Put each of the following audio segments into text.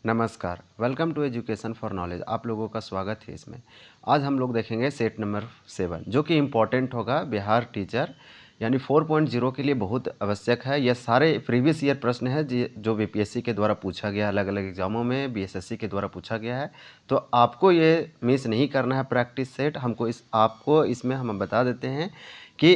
नमस्कार, welcome to education for knowledge. आप लोगों का स्वागत है इसमें। आज हम लोग देखेंगे सेट नंबर 7 जो कि इम्पॉर्टेंट होगा बिहार टीचर यानी 4.0 के लिए बहुत आवश्यक है। यह सारे प्रीवियस ईयर प्रश्न है जो बीपीएससी के द्वारा पूछा गया, अलग अलग एग्जामों में बीएसएससी के द्वारा पूछा गया है। तो आपको ये मिस नहीं करना है प्रैक्टिस सेट। आपको इसमें हम बता देते हैं कि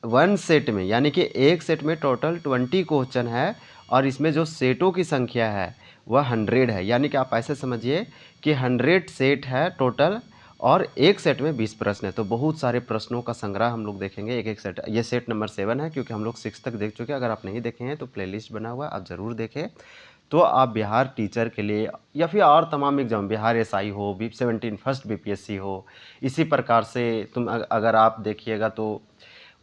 वन सेट में यानी कि एक सेट में टोटल 20 क्वेश्चन है और इसमें जो सेटों की संख्या है वह 100 है। यानी कि आप ऐसे समझिए कि 100 सेट है टोटल और एक सेट में 20 प्रश्न है। तो बहुत सारे प्रश्नों का संग्रह हम लोग देखेंगे एक एक सेट। ये सेट नंबर 7 है क्योंकि हम लोग 6 तक देख चुके हैं। अगर आप नहीं देखे हैं तो प्लेलिस्ट बना हुआ है, आप ज़रूर देखें। तो आप बिहार टीचर के लिए या फिर और तमाम एग्जाम, बिहार एसआई हो, बी17 फर्स्ट बीपीएससी हो, इसी प्रकार से अगर आप देखिएगा तो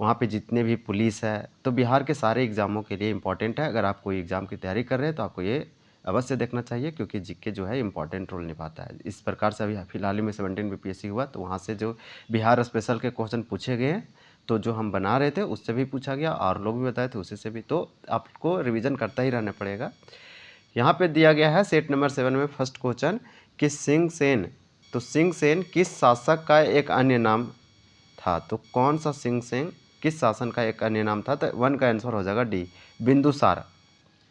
वहाँ पे जितने भी पुलिस है, तो बिहार के सारे एग्ज़ामों के लिए इम्पॉर्टेंट है। अगर आप कोई एग्ज़ाम की तैयारी कर रहे हैं तो आपको ये अवश्य देखना चाहिए क्योंकि जीके जो है इम्पॉर्टेंट रोल निभाता है। इस प्रकार से अभी फिलहाल ही में 17 बीपीएससी हुआ तो वहाँ से जो बिहार स्पेशल के क्वेश्चन पूछे गए हैं, तो जो हम बना रहे थे उससे भी पूछा गया और लोग भी बताए थे उसी से भी। तो आपको रिविज़न करता ही रहना पड़ेगा। यहाँ पे दिया गया है सेट नंबर 7 में फर्स्ट क्वेश्चन कि सिंह सेन, तो सिंह सेन किस शासक का एक अन्य नाम था? तो कौन सा सिंह सेन किस शासन का एक अन्य नाम था? तो 1 का आंसर हो जाएगा डी, बिंदुसार।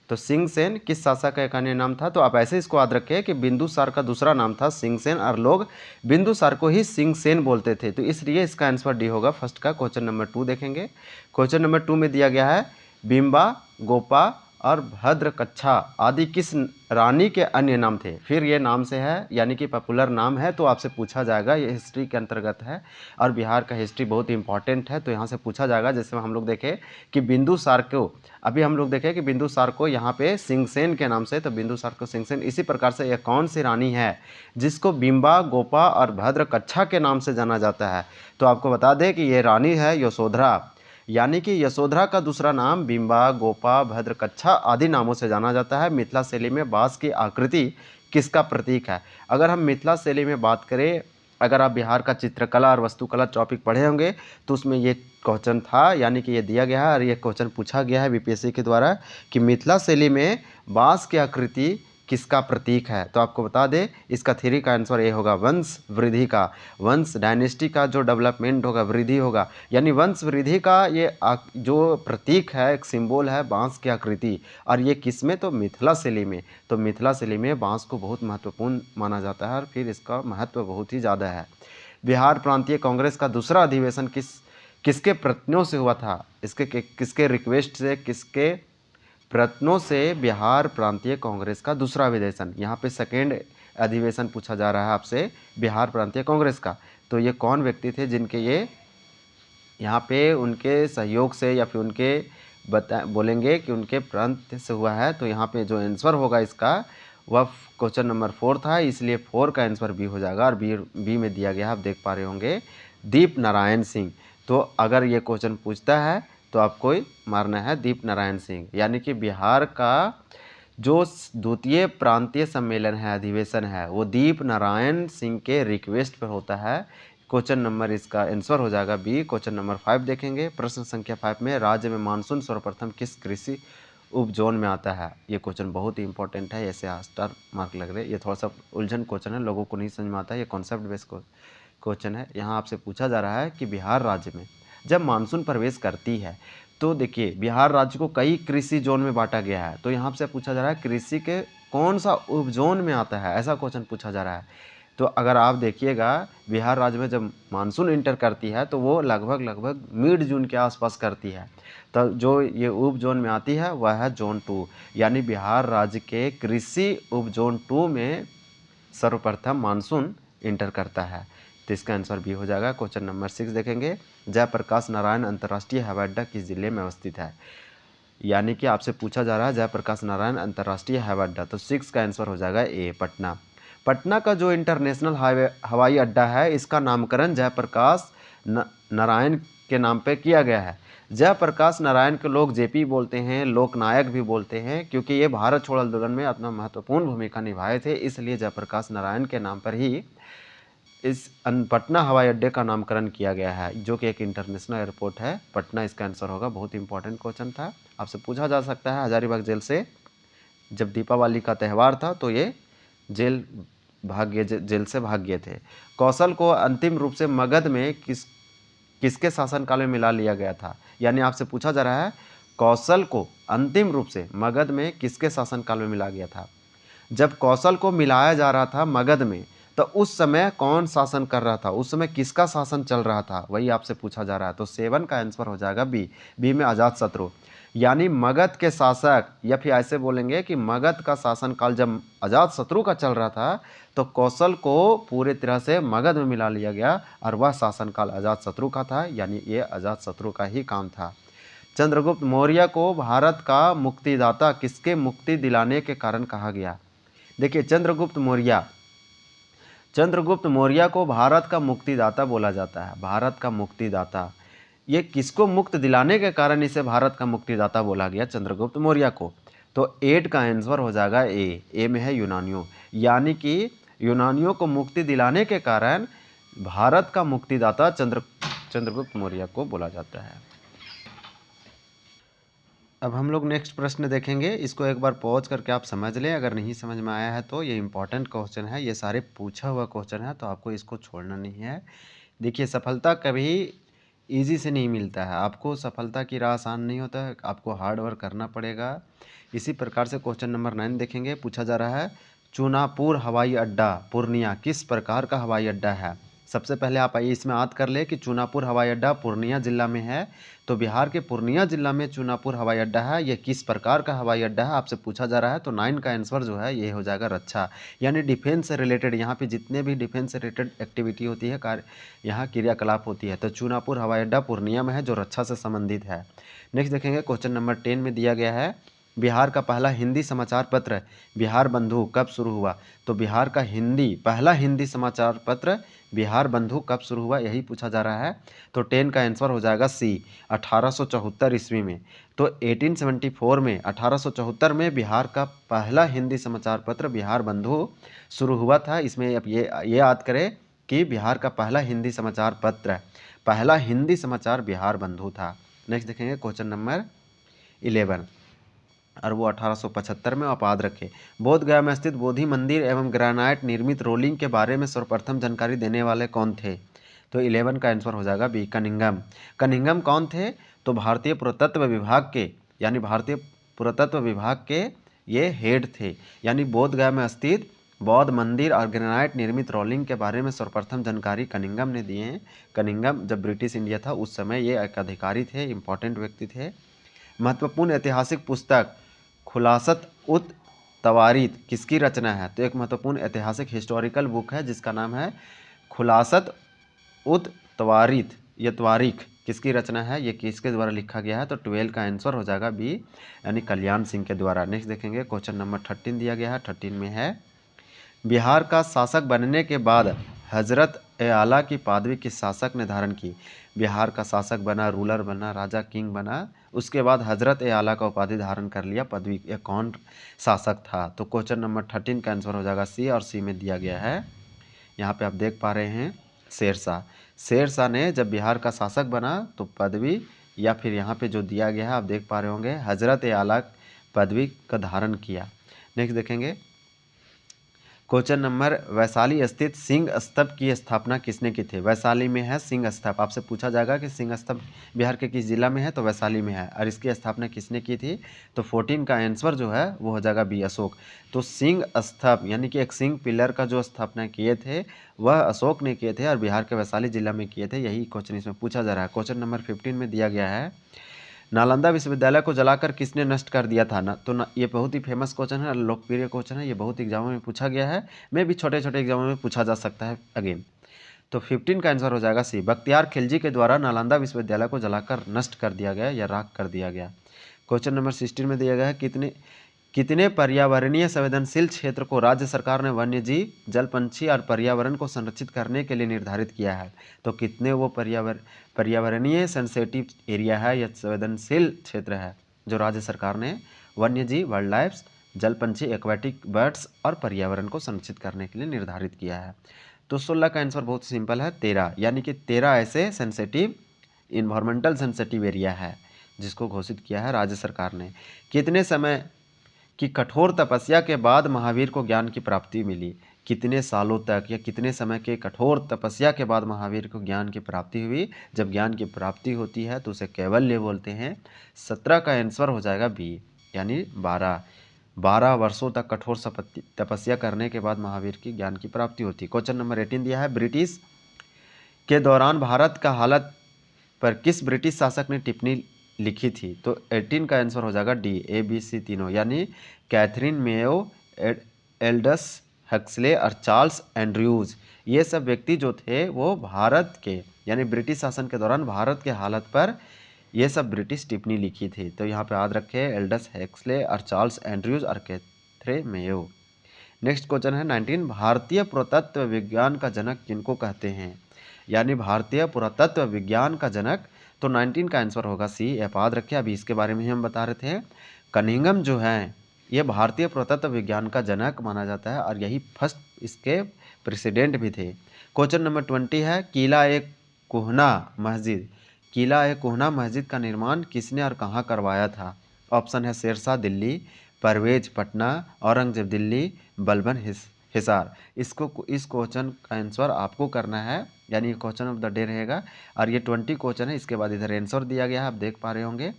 तो सिंह सेन किस शासक का एक अन्य नाम था? तो आप ऐसे इसको याद रखें कि बिंदुसार का दूसरा नाम था सिंह सेन और लोग बिंदुसार को ही सिंह सेन बोलते थे। तो इसलिए इसका आंसर डी होगा फर्स्ट का। क्वेश्चन नंबर 2 देखेंगे। क्वेश्चन नंबर 2 में दिया गया है बिंबा, गोपा और भद्रकच्छा आदि किस रानी के अन्य नाम थे? फिर ये नाम से है यानी कि पॉपुलर नाम है तो आपसे पूछा जाएगा। ये हिस्ट्री के अंतर्गत है और बिहार का हिस्ट्री बहुत इंपॉर्टेंट है तो यहाँ से पूछा जाएगा। जैसे हम लोग देखें कि बिंदुसार को, अभी हम लोग देखें कि बिंदुसार को यहाँ पे सिंहसेन के नाम से, तो बिंदुसार को सिंहसेन। इसी प्रकार से यह कौन सी रानी है जिसको बिंबा, गोपा और भद्रकच्छा के नाम से जाना जाता है? तो आपको बता दें कि ये रानी है यशोधरा। यानी कि यशोधरा का दूसरा नाम बिंबा, गोपा, भद्रकच्छा आदि नामों से जाना जाता है। मिथिला शैली में बाँस की आकृति किसका प्रतीक है? अगर हम मिथिला शैली में बात करें, अगर आप बिहार का चित्रकला और वास्तुकला टॉपिक पढ़े होंगे तो उसमें ये क्वेश्चन था, यानी कि ये दिया गया है और ये क्वेश्चन पूछा गया है बीपीएससी के द्वारा कि मिथिला शैली में बाँस की आकृति किसका प्रतीक है? तो आपको बता दें इसका 3 का आंसर ये होगा वंश वृद्धि का। वंश डायनेस्टी का जो डेवलपमेंट होगा, वृद्धि होगा, यानी वंश वृद्धि का ये जो प्रतीक है, एक सिंबल है बाँस की आकृति। और ये किस में? तो मिथिला शैली में। तो मिथिला शैली में बाँस को बहुत महत्वपूर्ण माना जाता है और फिर इसका महत्व बहुत ही ज़्यादा है। बिहार प्रांतीय कांग्रेस का दूसरा अधिवेशन किसके प्रयत्नों से हुआ था? किसके रिक्वेस्ट से, किसके प्रयत्नों से बिहार प्रांतीय कांग्रेस का दूसरा अधिवेशन? यहाँ पे सेकेंड अधिवेशन पूछा जा रहा है आपसे बिहार प्रांतीय कांग्रेस का। तो ये कौन व्यक्ति थे जिनके ये यहाँ पे उनके सहयोग से या फिर उनके बोलेंगे कि उनके प्रांत से हुआ है? तो यहाँ पे जो आंसर होगा इसका वह क्वेश्चन नंबर 4 था, इसलिए 4 का आंसर बी हो जाएगा। और बी में दिया गया, आप देख पा रहे होंगे, दीप नारायण सिंह। तो अगर ये क्वेश्चन पूछता है तो आपको मारना है दीप नारायण सिंह। यानी कि बिहार का जो द्वितीय प्रांतीय सम्मेलन है, अधिवेशन है, वो दीप नारायण सिंह के रिक्वेस्ट पर होता है। क्वेश्चन नंबर इसका आंसर हो जाएगा बी। क्वेश्चन नंबर 5 देखेंगे। प्रश्न संख्या 5 में राज्य में मानसून सर्वप्रथम किस कृषि उप जोन में आता है? ये क्वेश्चन बहुत ही इंपॉर्टेंट है, ऐसे स्टार मार्क लग रहे हैं। ये थोड़ा सा उलझन क्वेश्चन है, लोगों को नहीं समझ में आता है। ये कॉन्सेप्ट बेस्ड क्वेश्चन है। यहाँ आपसे पूछा जा रहा है कि बिहार राज्य में जब मानसून प्रवेश करती है तो देखिए बिहार राज्य को कई कृषि जोन में बांटा गया है। तो यहाँ से पूछा जा रहा है कृषि के कौन सा उप जोन में आता है, ऐसा क्वेश्चन पूछा जा रहा है। तो अगर आप देखिएगा बिहार राज्य में जब मानसून इंटर करती है तो वो लगभग मिड जून के आसपास करती है। तो जो ये उप जोन में आती है वह है जोन 2, यानी बिहार राज्य के कृषि उप जोन 2 में सर्वप्रथम मानसून इंटर करता है। तो इसका आंसर भी हो जाएगा। क्वेश्चन नंबर 6 देखेंगे। जयप्रकाश नारायण अंतर्राष्ट्रीय हवाई अड्डा किस जिले में अवस्थित है? यानी कि आपसे पूछा जा रहा है जयप्रकाश नारायण अंतर्राष्ट्रीय हवाई अड्डा, तो 6 का आंसर हो जाएगा ए, पटना। पटना का जो इंटरनेशनल हवाई अड्डा है इसका नामकरण जयप्रकाश नारायण के नाम पे किया गया है। जयप्रकाश नारायण के लोग जेपी बोलते हैं, लोकनायक भी बोलते हैं, क्योंकि ये भारत छोड़ो आंदोलन में अपना महत्वपूर्ण भूमिका निभाए थे। इसलिए जयप्रकाश नारायण के नाम पर ही इस पटना हवाई अड्डे का नामकरण किया गया है, जो कि एक इंटरनेशनल एयरपोर्ट है। पटना इसका आंसर होगा। बहुत इंपॉर्टेंट क्वेश्चन था, आपसे पूछा जा सकता है। हजारीबाग जेल से जब दीपावली का त्यौहार था तो ये जेल जेल से भाग गए थे। कौशल को अंतिम रूप से मगध में किसके शासनकाल में मिला लिया गया था? यानी आपसे पूछा जा रहा है कौशल को अंतिम रूप से मगध में किसके शासनकाल में मिला गया था? जब कौशल को मिलाया जा रहा था मगध में, तो उस समय कौन शासन कर रहा था? उस समय किसका शासन चल रहा था? वही आपसे पूछा जा रहा है। तो 7 का आंसर हो जाएगा बी। बी में अजातशत्रु। यानी मगध के शासक, या फिर ऐसे बोलेंगे कि मगध का शासनकाल जब अजातशत्रु का चल रहा था, तो कौशल को पूरे तरह से मगध में मिला लिया गया और वह शासनकाल अजातशत्रु का था। यानी ये अजातशत्रु का ही काम था। चंद्रगुप्त मौर्य को भारत का मुक्तिदाता किसके मुक्ति दिलाने के कारण कहा गया? देखिए, चंद्रगुप्त मौर्य को भारत का मुक्तिदाता बोला जाता है। भारत का मुक्तिदाता, ये किसको मुक्त दिलाने के कारण इसे भारत का मुक्तिदाता बोला गया? चंद्रगुप्त मौर्य को। तो 8 का आंसर हो जाएगा ए। ए में है यूनानियों। यानी कि यूनानियों को मुक्ति दिलाने के कारण भारत का मुक्तिदाता चंद्रगुप्त मौर्य को बोला जाता है। अब हम लोग नेक्स्ट प्रश्न देखेंगे। इसको एक बार पॉज करके आप समझ लें। अगर नहीं समझ में आया है तो ये इंपॉर्टेंट क्वेश्चन है, ये सारे पूछा हुआ क्वेश्चन है, तो आपको इसको छोड़ना नहीं है। देखिए, सफलता कभी इजी से नहीं मिलता है। आपको सफलता की राह आसान नहीं होता है, आपको हार्ड वर्क करना पड़ेगा। इसी प्रकार से क्वेश्चन नंबर 9 देखेंगे। पूछा जा रहा है चूनापुर हवाई अड्डा पूर्णिया किस प्रकार का हवाई अड्डा है? सबसे पहले आप आइए इसमें याद कर ले कि चूनापुर हवाई अड्डा पूर्णिया जिला में है। तो बिहार के पूर्णिया जिला में चूनापुर हवाई अड्डा है। ये किस प्रकार का हवाई अड्डा है आपसे पूछा जा रहा है। तो 9 का आंसर जो है ये हो जाएगा रक्षा, यानी डिफेंस से रिलेटेड। यहाँ पे जितने भी डिफेंस से रिलेटेड एक्टिविटी होती है, कार्य यहाँ क्रियाकलाप होती है, तो चूनापुर हवाई अड्डा पूर्णिया में है जो रक्षा से संबंधित है। नेक्स्ट देखेंगे, क्वेश्चन नंबर 10 में दिया गया है बिहार का पहला हिंदी समाचार पत्र बिहार बंधु कब शुरू हुआ? तो बिहार का पहला हिंदी समाचार पत्र बिहार बंधु कब शुरू हुआ, यही पूछा जा रहा है। तो 10 का आंसर हो जाएगा सी, 1874 ईस्वी में। तो 1874 में 1874 में बिहार का पहला हिंदी समाचार पत्र बिहार बंधु शुरू हुआ था। इसमें अब ये याद करें कि बिहार का पहला हिंदी समाचार बिहार बंधु था। नेक्स्ट देखेंगे क्वेश्चन नंबर 11, और वो 1875 में। आप याद रखें, बोध गया में स्थित बोधि मंदिर एवं ग्रेनाइट निर्मित रोलिंग के बारे में सर्वप्रथम जानकारी देने वाले कौन थे? तो 11 का आंसर हो जाएगा बी, कनिंघम। कनिंघम कौन थे? तो भारतीय पुरातत्व विभाग के ये हेड थे। यानी बोध गया में स्थित बौद्ध मंदिर और ग्रेनाइट निर्मित रोलिंग के बारे में सर्वप्रथम जानकारी कनिंघम ने दिए हैं। कनिंघम जब ब्रिटिश इंडिया था उस समय ये एक अधिकारी थे, इंपॉर्टेंट व्यक्ति थे। महत्वपूर्ण ऐतिहासिक पुस्तक खुलासत उत तवारीत किसकी रचना है? तो एक महत्वपूर्ण ऐतिहासिक हिस्टोरिकल बुक है जिसका नाम है खुलासत उत तवारीत। ये तवारीख किसकी रचना है, ये किसके द्वारा लिखा गया है? तो 12 का आंसर हो जाएगा बी, यानी कल्याण सिंह के द्वारा। नेक्स्ट देखेंगे, क्वेश्चन नंबर 13 दिया गया है। 13 में है बिहार का शासक बनने के बाद हजरत ए आला की पदवी किस शासक ने धारण की? बिहार का शासक बना, रूलर बना, राजा किंग बना, उसके बाद हजरत ए आला का उपाधि धारण कर लिया, पदवी। ये कौन शासक था? तो क्वेश्चन नंबर 13 का आंसर हो जाएगा सी, और सी में दिया गया है। यहाँ पे आप देख पा रहे हैं शेरशाह। शेरशाह ने जब बिहार का शासक बना तो पदवी, या फिर यहाँ पे जो दिया गया है आप देख पा रहे होंगे, हजरत ए आला पदवी का धारण किया। नेक्स्ट देखेंगे, क्वेश्चन नंबर, वैशाली स्थित सिंह स्तंभ की स्थापना किसने की थी? वैशाली में है सिंह स्तंभ। आपसे पूछा जाएगा कि सिंह स्तंभ बिहार के किस जिला में है? तो वैशाली में है। और इसकी स्थापना किसने की थी? तो 14 का आंसर जो है वो हो जाएगा बी, अशोक। तो सिंह स्तंभ यानी कि एक सिंह पिलर का जो स्थापना किए थे वह अशोक ने किए थे, और बिहार के वैशाली जिला में किए थे। यही क्वेश्चन इसमें पूछा जा रहा है। क्वेश्चन नंबर 15 में दिया गया है नालंदा विश्वविद्यालय को जलाकर किसने नष्ट कर दिया था? ये बहुत ही फेमस क्वेश्चन है, लोकप्रिय क्वेश्चन है, ये बहुत एग्जामों में पूछा गया है, में भी छोटे छोटे एग्जामों में पूछा जा सकता है अगेन। तो 15 का आंसर हो जाएगा सी, बख्तियार खिलजी के द्वारा नालंदा विश्वविद्यालय को जलाकर नष्ट कर दिया गया या राख कर दिया गया। क्वेश्चन नंबर 16 में दिया गया है कितने पर्यावरणीय संवेदनशील क्षेत्र को राज्य सरकार ने वन्य जीव, जल, पंछी और पर्यावरण को संरक्षित करने के लिए निर्धारित किया है? तो कितने वो पर्यावरणीय सेंसेटिव एरिया है या संवेदनशील क्षेत्र है जो राज्य सरकार ने वन्य जीव, वाइल्ड लाइफ, जल, पंछी, एक्वाटिक बर्ड्स और पर्यावरण को संरक्षित करने के लिए निर्धारित किया है? तो 16 का आंसर बहुत सिंपल है, 13। यानी कि 13 ऐसे सेंसेटिव इन्वायरमेंटल सेंसेटिव एरिया है जिसको घोषित किया है राज्य सरकार ने। कि कठोर तपस्या के बाद महावीर को ज्ञान की प्राप्ति मिली। कितने सालों तक या कितने समय के कठोर तपस्या के बाद महावीर को ज्ञान की प्राप्ति हुई। जब ज्ञान की प्राप्ति होती है तो उसे कैवल्य बोलते हैं। 17 का आंसर हो जाएगा बी, यानी 12 वर्षों तक कठोर तपस्या करने के बाद महावीर की ज्ञान की प्राप्ति होती है। क्वेश्चन नंबर 18 दिया है, ब्रिटिश के दौरान भारत का हालत पर किस ब्रिटिश शासक ने टिप्पणी लिखी थी। तो 18 का आंसर हो जाएगा डी, ए बी सी तीनों, यानी कैथरीन मेयो, एल्डस हक्सले और चार्ल्स एंड्रयूज। ये सब व्यक्ति जो थे वो भारत के यानी ब्रिटिश शासन के दौरान भारत के हालत पर ये सब ब्रिटिश टिप्पणी लिखी थी। तो यहाँ पे याद रखें, एल्डस हक्सले और चार्ल्स एंड्रयूज और कैथरीन मेयो। नेक्स्ट क्वेश्चन है 19, भारतीय पुरातत्व विज्ञान का जनक किनको कहते हैं। यानी भारतीय पुरातत्व विज्ञान का जनक, तो 19 का आंसर होगा सी, याद रखें। अभी इसके बारे में ही हम बता रहे थे। कनिंघम जो है ये भारतीय पुरातत्व विज्ञान का जनक माना जाता है और यही फर्स्ट इसके प्रेसिडेंट भी थे। क्वेश्चन नंबर 20 है, किला ए कोहना मस्जिद का निर्माण किसने और कहाँ करवाया था। ऑप्शन है शेरशाह दिल्ली, परवेज पटना, औरंगजेब दिल्ली, बलबन हिसार। इस क्वेश्चन का आंसर आपको करना है, यानी क्वेश्चन ऑफ द डे रहेगा। और ये 20 क्वेश्चन है, इसके बाद इधर आंसर दिया गया है, आप देख पा रहे होंगे।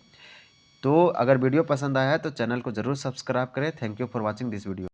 तो अगर वीडियो पसंद आया है तो चैनल को जरूर सब्सक्राइब करें। Thank you for watching this video.